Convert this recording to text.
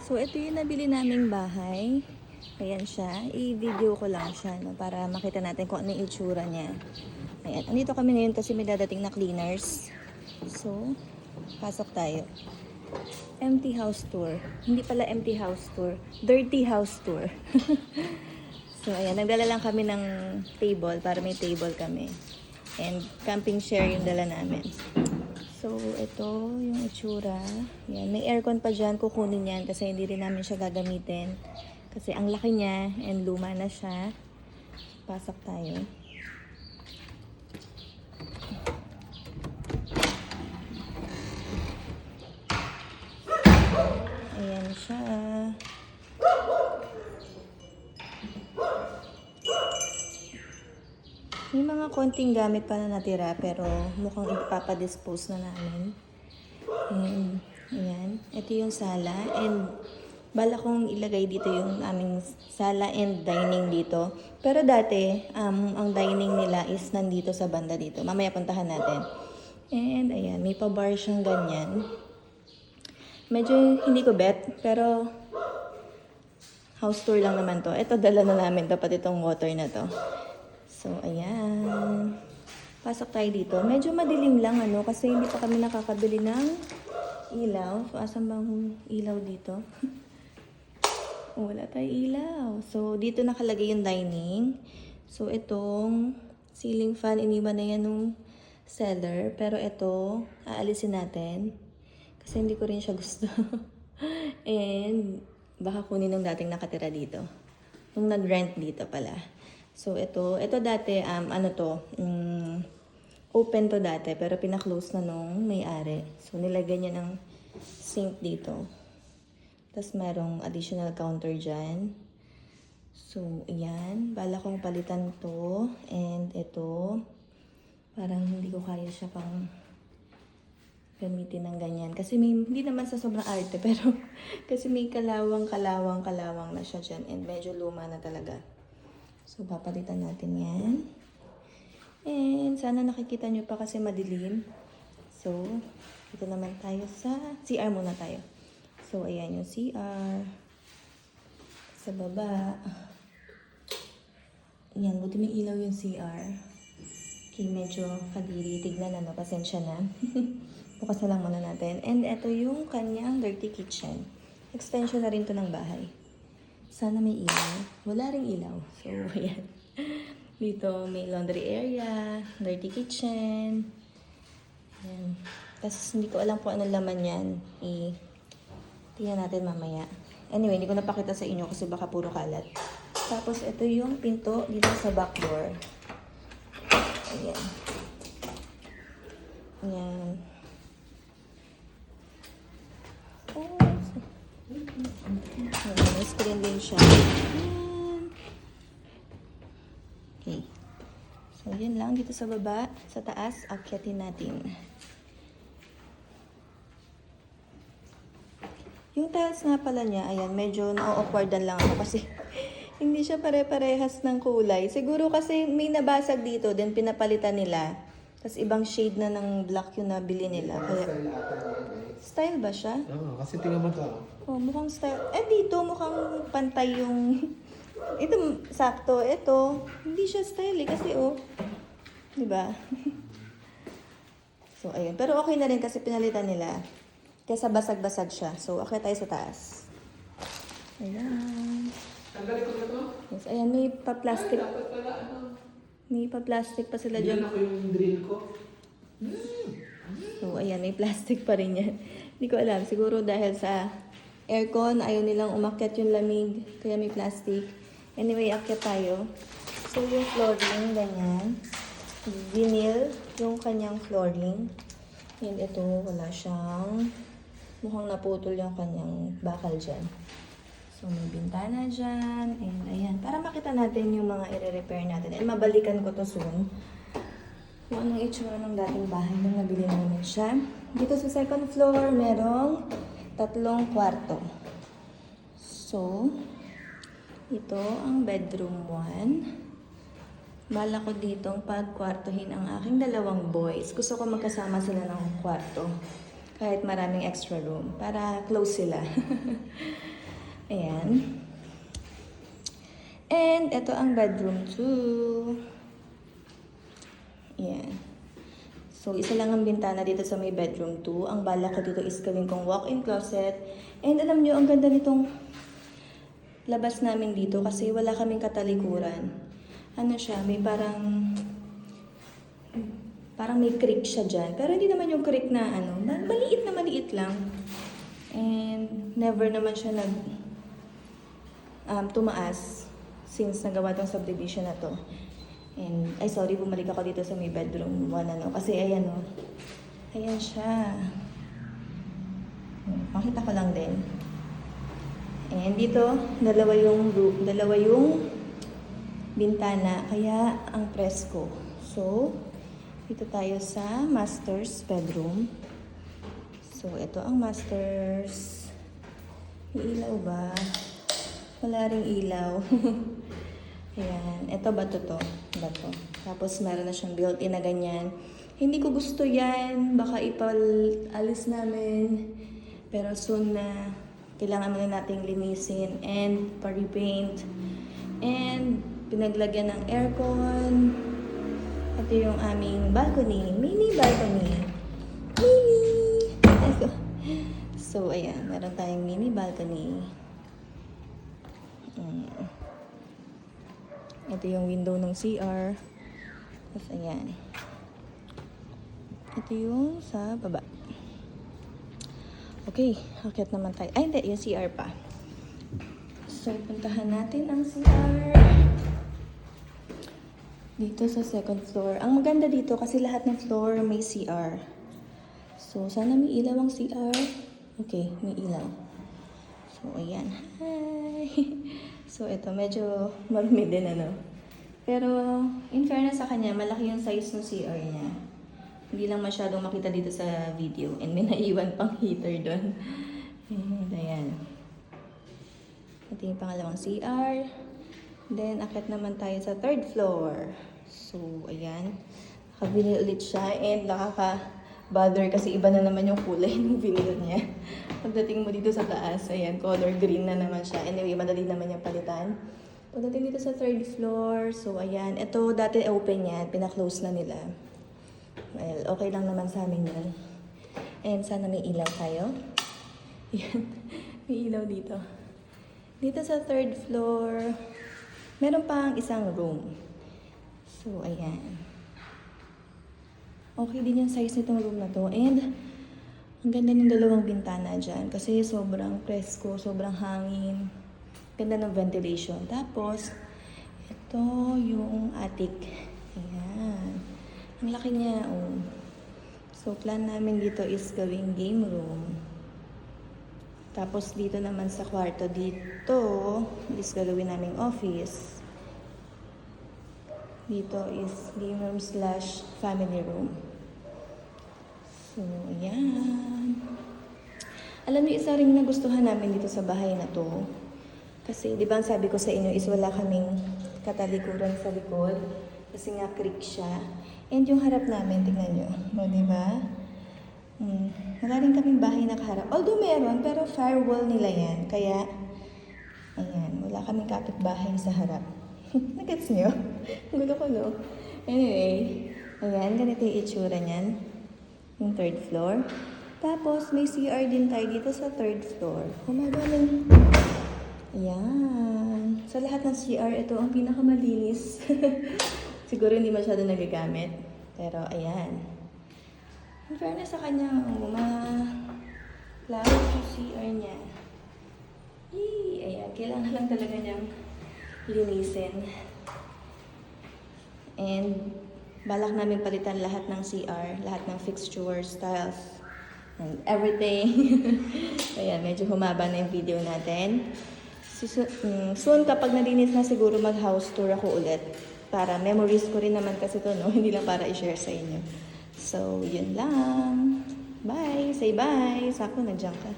So, ito yung nabili naming bahay. Ayan siya. I-video ko lang siya, no, para makita natin kung ano yung itsura niya. Ayan. Andito kami ngayon kasi may dadating na cleaners. So, pasok tayo. Empty house tour. Hindi pala empty house tour. Dirty house tour. So, ayan. Nagdala lang kami ng table para may table kami. And camping chair yung dala namin. So, ito yung itsura. Yan. May aircon pa dyan. Kukunin yan kasi hindi rin namin siya gagamitin. Kasi ang laki niya and luma na siya. Pasok tayo. Ayan siya. May mga konting gamit pa na natira pero mukhang ipapadispose na namin. Ayan. Ito yung sala and bala kong ilagay dito yung aming sala and dining dito. Pero dati, ang dining nila is nandito sa banda dito. Mamaya puntahan natin. And ayan, may pa-bar siyang ganyan. Medyo hindi ko bet, pero house tour lang naman to. Ito, dala na namin dapat itong water na to. So, ayan. Pasok tayo dito. Medyo madilim lang, kasi hindi pa kami nakakabili ng ilaw. So, asan bang ilaw dito? Wala tayong ilaw. So, dito nakalagay yung dining. So, itong ceiling fan, iniwan na yan nung seller. Pero ito, aalisin natin. Kasi hindi ko rin siya gusto. And, baka kunin nung dating nakatira dito. Nung nag-rent dito pala. So, ito dati, open to dati, pero pina-close na nung may-ari. So, nilagay niya ng sink dito. Tapos, merong additional counter dyan. So, ayan. Bala kong palitan to. And ito, parang hindi ko kaya siya pang gamitin ng ganyan. Kasi hindi naman sa sobrang arte, pero kasi may kalawang na siya dyan. And medyo luma na talaga. So, papalitan natin yan. And sana nakikita nyo pa kasi madilim. So, dito naman tayo sa CR muna tayo. So, ayan yung CR. Sa baba. Ayan, buti may ilaw yung CR. Okay, medyo kadiri. Tignan na, pasensya na. Bukas na lang muna natin. And ito yung kanyang dirty kitchen. Extension na rin to ng bahay. Sana may ilaw. Wala ring ilaw. So, ayan. Dito may laundry area, dirty kitchen. Ayan. Tapos hindi ko alam kung ano laman yan. Tingnan natin mamaya. Anyway, hindi ko napakita sa inyo kasi baka puro kalat. Tapos ito yung pinto dito sa back door. Ayan. Ayan. Oh, may screen din siya. Okay. So, yun lang. Dito sa baba, sa taas, akyatin natin. Yung tiles nga pala niya, ayan, medyo na-awkwardan lang ako kasi hindi siya pare-parehas ng kulay. Siguro kasi may nabasag dito, then pinapalitan nila. Tapos ibang shade na ng black yung nabili nila. Kaya, style ba siya? Oo, kasi tingnan mo to. Oh, mukhang style. Dito mukhang pantay yung... Ito, sakto. Ito, hindi siya style kasi diba? So, ayun. Pero okay na rin kasi pinalitan nila. Kesa basag-basag siya. So, okay tayo sa taas. Ayan. Tanggalin ko na to? Yes, ayan. May pa-plastic. Dapat pala, May pa-plastic pa sila Hindi dyan. ako yung drill ko. So, ayan. May plastic pa rin yan. Hindi ko alam. Siguro dahil sa aircon, ayaw nilang umakyat yung lamig. Kaya may plastic. Anyway, akyat tayo. So, yung flooring, ganyan. Vinyl, yung kanyang flooring. And ito, wala siyang... Mukhang naputol yung kanyang bakal dyan. So, may bintana dyan. And ayan, para makita natin yung mga i-repair natin. And mabalikan ko to soon. Kung anong itsura ng dating bahay nung nabili namin siya. Dito sa second floor, merong 3 kwarto. So, ito ang bedroom 1. Bala ko ditong pagkwartohin ang aking 2 boys. Gusto ko magkasama sila ng kwarto. Kahit maraming extra room. Para close sila. Ayan. And ito ang bedroom 2. Ayan. So, isa lang ang bintana dito sa may bedroom 2. Ang balak ko dito is gawin kong walk-in closet. And alam nyo, ang ganda nitong labas namin dito kasi wala kaming katalikuran. Ano siya, may parang may creek siya dyan. Pero hindi naman yung creek na ano, maliit na maliit lang. And never naman siya tumaas since nagawa tong subdivision na to. And, ay sorry, bumalik ako dito sa may bedroom 1 ano. Kasi ayan o. Ayan siya. Makita ko lang din. And dito, dalawa yung bintana. Kaya ang presko. So, dito tayo sa master's bedroom. So, ito ang master's. May ilaw ba? Wala ring ilaw. Ayan. Ito bato to. Bato. Tapos meron na siyang built-in na ganyan. Hindi ko gusto yan. Baka ipal-alis namin. Pero soon na kailangan muna nating linisin and pa-repaint. And pinaglagyan ng aircon. Ito yung aming balcony. Mini balcony. Mini! So, ayan. Meron tayong mini balcony. Ito yung window ng CR. Tapos, ayan. Ito yung sa baba. Okay, akit naman tayo. Ay, hindi. Yung CR pa. So, puntahan natin ang CR. Dito sa second floor. Ang maganda dito kasi lahat ng floor may CR. So, sana may ilaw ang CR. Okay, may ilaw. So, ayan. Hi! So, ito, medyo marumi din, ano. Pero, in fairness sa kanya, malaki yung size ng CR niya. Hindi lang masyadong makita dito sa video. And may naiwan pang heater doon. And, ayan. Ito yung pangalawang CR. Then, akit naman tayo sa third floor. So, ayan. Nakabili ulit siya. And, nakaka-bother kasi iba na naman yung kulay ng vinyl niya. Pagdating mo dito sa taas, ayan, color green na naman siya. Anyway, madali naman yung palitan. Pagdating dito sa third floor, so ayan. Ito, dati open yan. Pina-close na nila. Well, okay lang naman sa amin yan. And sana may ilaw tayo. Ayan, may ilaw dito. Dito sa third floor, meron pang isang room. So, ayan. Okay din yung size nitong room na to. And, ang ganda ng dalawang bintana dyan. Kasi sobrang presko, sobrang hangin. Ganda ng ventilation. Tapos, ito yung attic. Ayan. Ang laki niya, oh. So, plan namin dito is gawing game room. Tapos, dito naman sa kwarto, dito is gagawin naming office. Dito is game room / family room. So, ayan. Alam niyo, isa rin nagustuhan namin dito sa bahay na to. Kasi, di ba ang sabi ko sa inyo is wala kaming katalikuran sa likod. Kasi nga creek siya. And yung harap namin, tingnan nyo. O, di ba? Wala rin kaming bahay na kaharap. Although meron, pero firewall nila yan. Kaya, ayan, wala kaming kapitbahay sa harap. Nagets nyo? Gulo ko, no? Anyway, ayan, ganito yung itsura niyan. Yung third floor. Tapos, may CR din tayo dito sa third floor. Kumagaling. Ayan. Sa lahat ng CR, ito ang pinakamalinis. Siguro hindi masyado nagagamit. Pero, ayan. In fairness sa kanya, klaro yung CR niya. Ayan. Kailangan lang talaga niyang linisin. And, balak namin palitan lahat ng CR, lahat ng fixtures, tiles, and everything. Ayan, medyo humaba na yung video natin. Soon, kapag nalinis na siguro mag-house tour ako ulit. Para memories ko rin naman kasi to, no? Hindi lang para i-share sa inyo. So, yun lang. Bye! Say bye! Sako, nandiyan ka.